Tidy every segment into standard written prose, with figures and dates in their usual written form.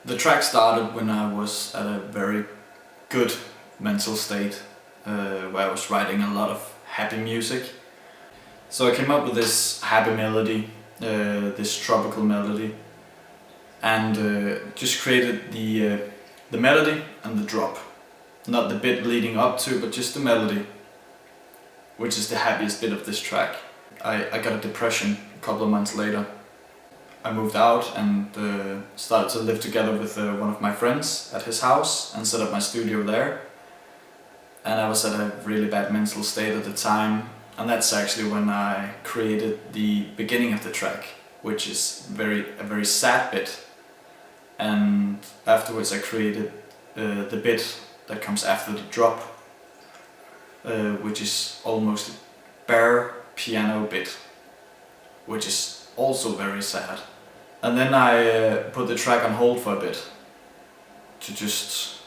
The track started when I was at a very good mental state, where I was writing a lot of happy music. So I came up with this happy melody, this tropical melody, and just created the melody and the drop. Not the bit leading up to, but just the melody, which is the happiest bit of this track. I got a depression a couple of months later. I moved out and started to live together with one of my friends at his house and set up my studio there. And I was at a really bad mental state at the time, and that's actually when I created the beginning of the track, which is a very sad bit. And afterwards I created the bit that comes after the drop, which is almost a bare piano bit, which is also very sad. And then I put the track on hold for a bit to just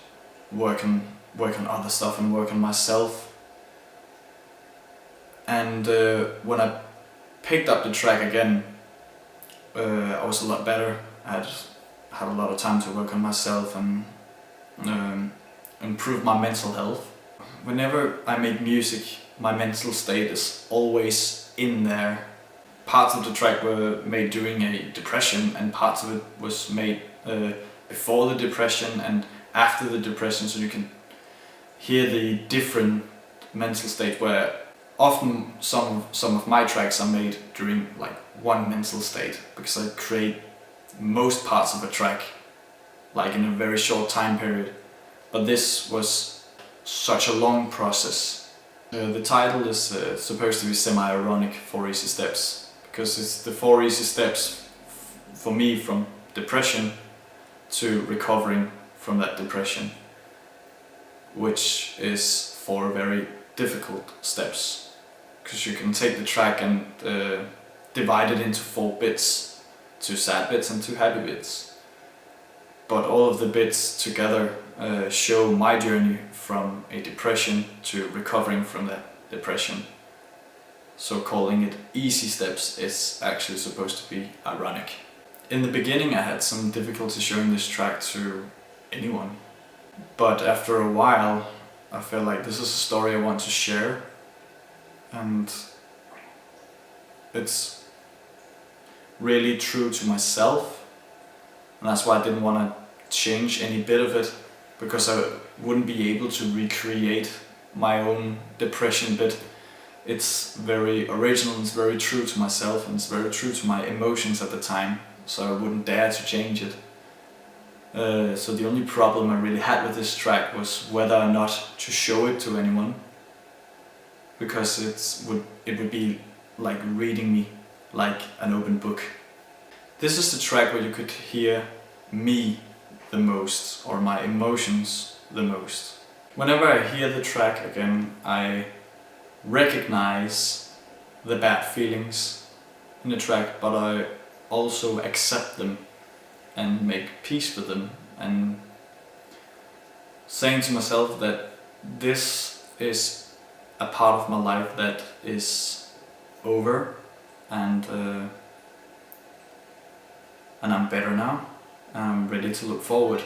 work on other stuff and work on myself. And when I picked up the track again, I was a lot better. I had a lot of time to work on myself and improve my mental health. Whenever I make music, my mental state is always in there. Parts of the track were made during a depression, and parts of it was made before the depression and after the depression, so you can hear the different mental state, where often some of my tracks are made during like one mental state, because I create most parts of a track like in a very short time period. But this was such a long process. The title is supposed to be semi-ironic, 4 easy steps, because it's the 4 easy steps for me from depression to recovering from that depression, which is 4 very difficult steps, because you can take the track and divide it into 4 bits, 2 sad bits and 2 happy bits. But all of the bits together show my journey from a depression to recovering from that depression. So calling it easy steps is actually supposed to be ironic. In the beginning I had some difficulty showing this track to anyone, but after a while I felt like this is a story I want to share, and it's really true to myself, and that's why I didn't want to change any bit of it, because I wouldn't be able to recreate my own depression bit. It's very original, it's very true to myself, and it's very true to my emotions at the time, so I wouldn't dare to change it. So the only problem I really had with this track was whether or not to show it to anyone, because it would be like reading me like an open book. This is the track where you could hear me the most, or my emotions the most. Whenever I hear the track again, I recognize the bad feelings in the track, but I also accept them and make peace with them, and saying to myself that this is a part of my life that is over, and I'm better now. I'm ready to look forward.